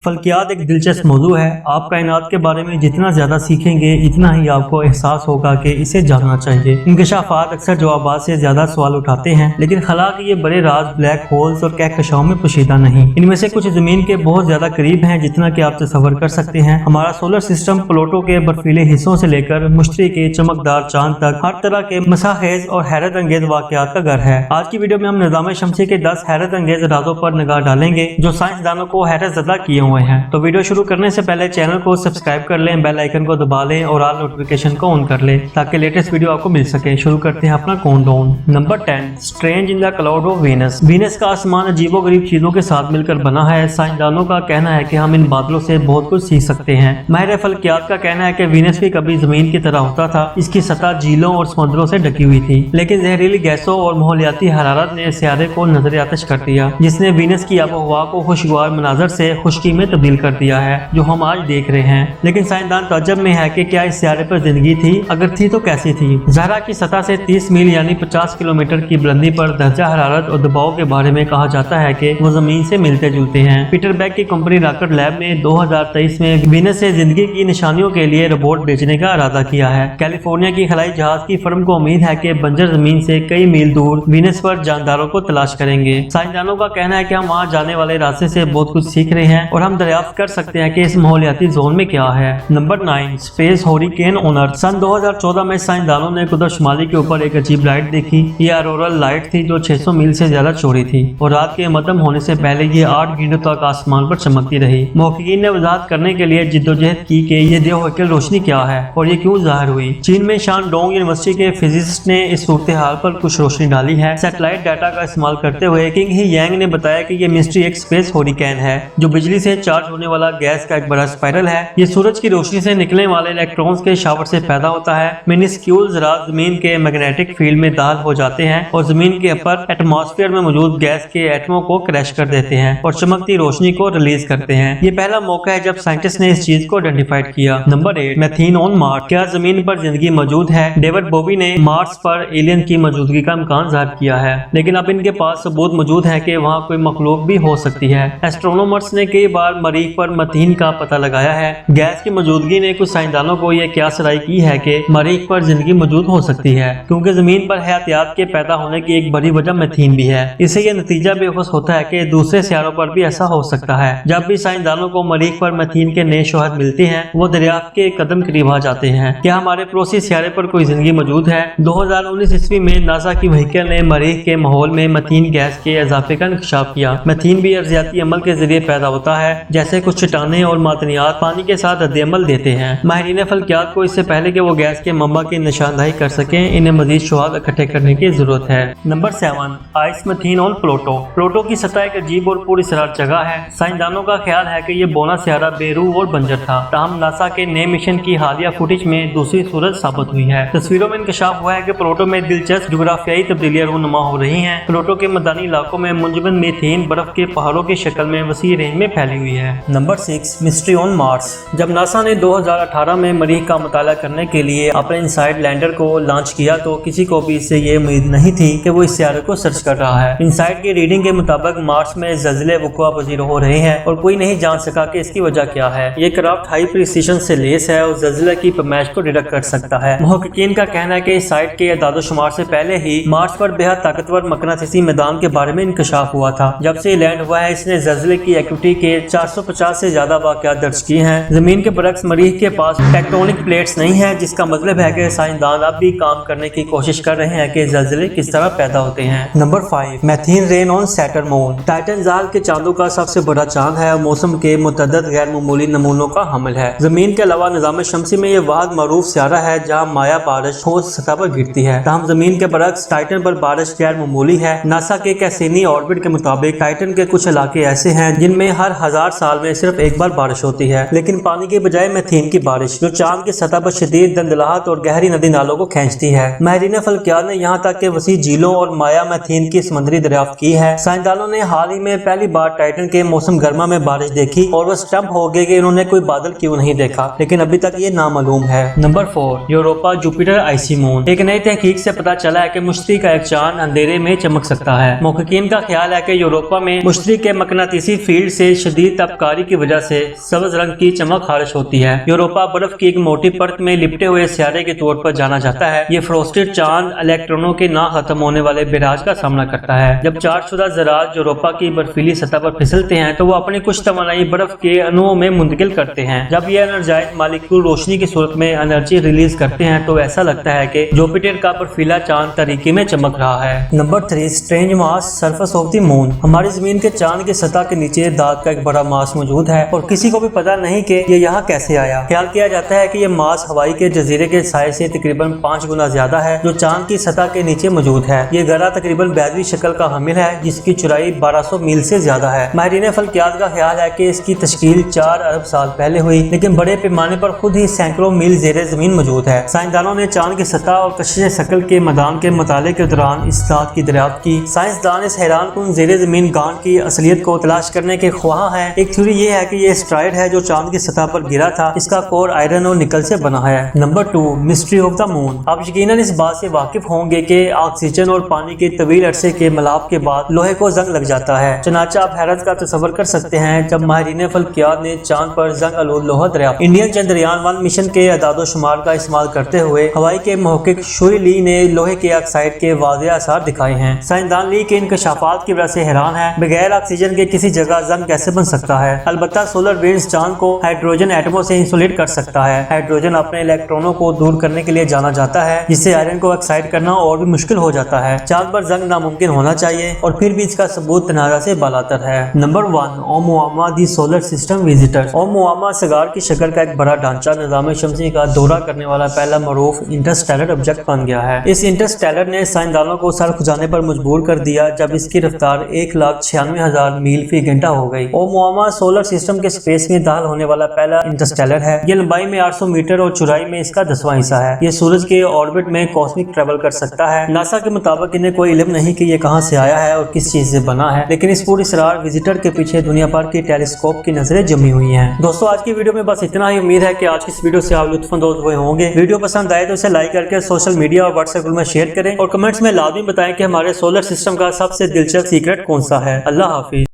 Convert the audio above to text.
फल्कियात एक दिलचस्प मौजू है। आप कायनात के बारे में जितना ज़्यादा सीखेंगे इतना ही आपको एहसास होगा कि इसे जानना चाहिए। इंकशाफात अक्सर जवाबात से ज़्यादा सवाल उठाते हैं, लेकिन खला के ये बड़े राज ब्लैक होल्स और कहकशाओं में पोशीदा नहीं। इनमें से कुछ ज़मीन के बहुत ज़्यादा करीब हैं जितना कि आप तसव्वुर कर सकते हैं। हमारा सोलर सिस्टम प्लूटो के बर्फीले हिस्सों से लेकर मुश्तरी के चमकदार चांद तक हर तरह के मसाखेज और हैरत अंगेज वाक़यात का घर है। आज की वीडियो में हम निज़ाम शमसी के 10 हैरत अंगेज राजों पर निगाह डालेंगे जो साइंसदानों को हैरत ज़दा किए हुए हैं। तो वीडियो शुरू करने से पहले चैनल को सब्सक्राइब कर लें, बेल आइकन को दबा लें और ऑल नोटिफिकेशन को ऑन कर लें ताकि लेटेस्ट वीडियो आपको मिल सके। शुरू करते हैं अपना countdown. Number 10, strange in the cloud of Venus. Venus का आसमान अजीबोगरीब चीजों के साथ मिलकर बना है। साइंसदानों का कहना है कि हम इन बादलों से बहुत कुछ सीख सकते हैं। माहिर फल्कियात का कहना है कि वीनस भी कभी जमीन की तरह होता था। इसकी सतह झीलों और समुद्रों से ढकी हुई थी, लेकिन जहरीली गैसों और माहौलियाती हरारत ने सियारे को नजर आतिश कर दिया, जिसने वीनस की आबो हवा को खुशगवार मनाजर से खुश्की में तब्दील कर दिया है जो हम आज देख रहे हैं। लेकिन साइंसदान ताज्जुब में है कि क्या इस सियारे पर जिंदगी थी? अगर थी तो कैसी थी? ज़हरा की सतह से 30 मील यानी 50 किलोमीटर की बुलंदी पर दर्जा हरारत और दबाव के बारे में कहा जाता है कि वो जमीन से मिलते जुलते हैं। पीटर बैग की कंपनी रॉकेट लैब में 2023 में वीनस से जिंदगी की निशानियों के लिए रोबोट भेजने का इरादा किया है। कैलिफोर्निया की खलाई जहाज की फर्म को उम्मीद है कि बंजर जमीन से कई मील दूर वीनस पर जानदारों को तलाश करेंगे। साइंसदानों का कहना है कि हम वहाँ जाने वाले रास्ते से बहुत कुछ सीख रहे हैं और हम दरियाफ्त कर सकते हैं कि इस माहौलियाती जोन में क्या है। Number 9, space hurricane on earth. सन 2014 में साइंसदानों ने कुदरत शुमाली के ऊपर एक अजीब लाइट देखी। ये ऑरोरल लाइट थी जो 600 मील से ज्यादा चौड़ी थी और रात के मध्यम होने से पहले ये 8 घंटों तक आसमान पर चमकती रही। मुहक्किकीन ने वजाहत करने के लिए जिद्दोजहद की कि ये देवहकिल रोशनी क्या है और ये क्यों जाहिर हुई। चीन में शानडोंग यूनिवर्सिटी के फिजिसिस्ट ने इस सूरत हाल पर कुछ रोशनी डाली है। सैटेलाइट डाटा का इस्तेमाल करते हुए किंग ही यांग ने बताया कि ये मिस्ट्री एक स्पेस हरिकेन है जो बिजली से चार्ज होने वाला गैस का एक बड़ा स्पाइरल है। ये सूरज की रोशनी से निकलने वाले इलेक्ट्रॉन्स के शावर से पैदा होता है। मिनिस्क्यूल ज़रात जमीन के मैग्नेटिक फील्ड में दाखिल हो जाते हैं और जमीन के अपर एटमॉस्फेयर में मौजूद गैस के एटमों को क्रैश कर देते हैं और चमकती रोशनी को रिलीज करते हैं। ये पहला मौका है जब साइंटिस्ट ने इस चीज को आइडेंटिफाइड किया। Number 8, methane on Mars. क्या जमीन पर जिंदगी मौजूद है? डेविड बॉबी ने मार्स पर एलियन की मौजूदगी का इम्कान जाहिर किया है, लेकिन अब इनके पास सबूत मौजूद है कि वहाँ कोई मखलूक भी हो सकती है। एस्ट्रोनॉमर्स ने कई बार मरीख पर मेथेन का पता लगाया है। गैस की मौजूदगी ने कुछ साइंसदानों को यह क्यास राय की है कि मरीख पर जिंदगी मौजूद हो सकती है, क्योंकि जमीन पर हयातियात के पैदा होने की एक बड़ी वजह मेथेन भी है। इससे यह नतीजा बेखुश होता है कि दूसरे सियारों पर भी ऐसा हो सकता है। जब भी साइंसदानों को मरीख पर मेथेन के नए शोहद मिलते हैं वो दरियाफ्त के कदम करीब आ जाते हैं। क्या हमारे पड़ोसी सियारे पर कोई जिंदगी मौजूद है? 2019 ईस्वी में नासा की व्हीकल ने मरीख के माहौल में मेथेन गैस के इजाफे का इंकशाफ किया। मेथेन भी अर्जियाती अमल के जरिए पैदा होता है, जैसे कुछ चट्टानें और मादनियात पानी के साथ रद्द-ए-अमल देते हैं। माहिरीन फल्कियात को इससे पहले कि वो गैस के मंबा की निशानदही कर सकें, इन्हें मजीद शवाहद इकट्ठे करने की जरूरत है। Number 7, ice methane on Pluto. Pluto की सतह एक अजीब और पुरअसरार जगह है। साइंसदानों का ख्याल है कि ये बौना सियारा बेरूह और बंजर था, ताहम नासा के नए मिशन की हालिया फुटेज में दूसरी सूरत साबित हुई है। तस्वीरों में इंकशाफ हुआ है कि प्लूटो में दिलचस्प जोग्राफियाई तब्दीलियां रूनुमा हो रही हैं। प्लूटो के मैदानी इलाकों में मुंजमद मीथेन बर्फ के पहाड़ों की शक्ल में वसी रेंज में फैली हुई है। Number 6, mystery on Mars. जब नासा ने 2018 में मरीख का मुताला करने के लिए अपने इनसाइड लैंडर को लॉन्च किया तो किसी को भी इससे ये उम्मीद नहीं थी कि वो इस सियारे को सर्च कर रहा है। इनसाइड की रीडिंग के मुताबिक मार्स में ज़लज़ले वक़ुआ पज़ीर हो रहे हैं और कोई नहीं जान सका कि इसकी वजह क्या है। ये क्राफ्ट हाई प्रिसीजन से लेस है और ज़लज़ले की पैमाइश को डिटेक्ट कर सकता है। मुहक्किकीन का कहना है कि इस साइट के एदाद-ओ-शुमार से पहले ही मार्स पर बेहद ताकतवर मकनातीसी मैदान के बारे में इंकशाफ हुआ था। जब से लैंड हुआ है इसने ज़लज़ले की एक्टिविटी के 450 से ज्यादा वाक़यात दर्ज किए हैं। जमीन के बरक्स मरीख के पास टेक्टोनिक प्लेट्स नहीं है, जिसका मतलब है कि साइंसदान अब भी काम करने की कोशिश कर रहे हैं कि ज़लज़ले किस तरह पैदा होते हैं। Number 5, methane rain on Saturn moon. Titan जाल के चांदों का सबसे बड़ा चांद है और मौसम के मुतअद्दिद गैर मामूली नमूनों का हामिल है। जमीन के अलावा निज़ाम शमसी में यह वाहिद मरूफ सियारा है जहाँ माया बारिश ठोस सतह पर गिरती है। तमाम जमीन के बरक्स टाइटन पर बारिश गैर मामूली है। नासा के कैसिनी ऑर्बिट के मुताबिक टाइटन के कुछ इलाके ऐसे हैं जिनमें हर 1000 साल में सिर्फ एक बार बारिश होती है, लेकिन पानी के बजाय मेथेन की बारिश जो चांद की सतह पर शदीद दंदलाहट और गहरी नदी नालों को खींचती है। माहिरीन फल्कियात ने यहाँ तक के वसी झीलों और माया मेथेन की समुद्री दरियाफ्त की है। साइंसदानों ने हाल ही में पहली बार टाइटन के मौसम गर्मा में बारिश देखी और वो स्टम्प हो गए कि इन्होंने कोई बादल क्यों नहीं देखा, लेकिन अभी तक ये नामालूम है। नंबर 4, यूरोपा जुपिटर आइसी मून। एक नई तहकीक से पता चला है कि मुश्तरी का एक चांद अंधेरे में चमक सकता है। मुहक्किकीन का ख्याल है कि यूरोपा में मुश्तरी के मकनातीसी फील्ड से शदीद شدید تابکاری کی وجہ سے سبز رنگ کی چمک خارش ہوتی ہے۔ یوروپا برف کی ایک موٹی پرت میں لپٹے ہوئے سیارے کے طور پر جانا جاتا ہے۔ یہ فروسٹڈ چاند الیکٹرونوں کے نہ ختم ہونے والے بیراج کا سامنا کرتا ہے۔ جب چارج شدہ ذرات یوروپا کی برفیلی سطح پر پھسلتے ہیں تو وہ اپنی کچھ توانائی برف کے انوؤں میں منتقل کرتے ہیں۔ جب یہ انرجائزڈ مالیکول روشنی کی صورت میں انرجی ریلیز کرتے ہیں تو ایسا لگتا ہے کہ جوپیٹر کا برفیلا چاند تاریکی میں چمک رہا ہے۔ Number 3، strange mass surface of the moon. ہماری زمین کے چاند کی سطح کے نیچے داغ کا ایک بڑا ماس موجود ہے اور کسی کو بھی پتا نہیں کہ یہ یہاں کیسے آیا۔ خیال کیا جاتا ہے کہ یہ ماس ہوائی کے جزیرے کے سائے سے تقریباً 5 گنا زیادہ ہے جو چاند کی سطح کے نیچے موجود ہے۔ یہ گرہ تقریباً بیضوی شکل کا حامل ہے جس کی چوڑائی 1200 میل سے زیادہ ہے۔ ماہرین فلکیات کا خیال ہے کہ اس کی تشکیل 4 ارب سال پہلے ہوئی، لیکن بڑے پیمانے پر خود ہی سینکڑوں میل زیر زمین موجود ہے۔ سائنسدانوں نے چاند کی سطح اور کشش ثقل کے میدان کے مطالعے کے دوران اس بات کی دریافت کی۔ سائنسدان اس حیران کن زیر زمین گانٹ کی اصلیت کو تلاش کرنے کے خواہاں ہیں۔ ایک تھیوری یہ ہے کہ یہ اسٹرائیڈ ہے جو چاند کی سطح پر گرا تھا۔ اس کا کور آئرن اور نکل سے بنا ہے۔ نمبر 2، مسٹری آف دا مون۔ آپ یقیناً اس بات سے واقف ہوں گے کہ آکسیجن اور پانی کے طویل عرصے کے ملاپ کے بعد لوہے کو زنگ لگ جاتا ہے۔ چنانچہ آپ حیرت کا تصور کر سکتے ہیں جب ماہرین فلکیات نے چاند پر زنگ آلود لوہا دریافت۔ انڈین چندریان 1 مشن کے اعداد و شمار کا استعمال کرتے ہوئے ہوائی کے محقق شوئی لی نے لوہے کے آکسائڈ کے واضح آثار دکھائے ہیں۔ سائنسدان لی کے انکشافات کی وجہ سے حیران ہے، بغیر آکسیجن کے کسی جگہ زنگ کیسے بن سکتا ہے؟ البتہ سولر وینڈز چاند کو ہائیڈروجن ایٹموں سے انسولیٹ کر سکتا ہے۔ ہائیڈروجن اپنے الیکٹرونوں کو دور کرنے کے لیے جانا جاتا ہے جس سے آئرن کو آکسائڈ کرنا اور بھی مشکل ہو جاتا ہے۔ چاند پر زنگ ناممکن ہونا چاہیے اور پھر بھی اس کا ثبوت تنازع سے بالاتر ہے۔ نمبر 1، اوموواما دی سولر سسٹم وزٹر۔ اوموواما سگار کی شکل کا ایک بڑا ڈھانچہ نظام شمسی کا دورہ کرنے والا پہلا معروف انٹرسٹیلر آبجیکٹ بن گیا ہے۔ اس انٹرسٹیلر نے سائنسدانوں کو سر کھجانے پر مجبور کر دیا جب اس کی رفتار 1,96,000 میل فی گھنٹہ ہو گئی۔ اوموواما سولر سسٹم کے اسپیس میں داخل ہونے والا پہلا انٹرسٹیلر ہے۔ یہ لمبائی میں 800 میٹر اور چوڑائی میں اس کا 10واں حصہ ہے۔ یہ سورج کے آربٹ میں کاسمک ٹریول کر سکتا ہے۔ ناسا کے مطابق انہیں کوئی علم نہیں کہ یہ کہاں سے آیا ہے اور کس چیز سے بنا ہے، لیکن اس پوری اسرار وزٹر کے پیچھے دنیا بھر کی ٹیلیسکوپ کی نظریں جمی ہوئی ہیں۔ دوستو آج کی ویڈیو میں بس اتنا ہی۔ امید ہے کہ آج کی اس ویڈیو سے آپ لطف اندوز ہوئے ہوں گے۔ ویڈیو پسند آئے تو اسے لائک کر کے سوشل میڈیا اور واٹس ایپ گروپ میں شیئر کریں اور کمنٹس میں لازمی بتائیں کہ ہمارے سولر سسٹم کا سب سے دلچسپ سیکرٹ کون سا ہے۔ اللہ حافظ۔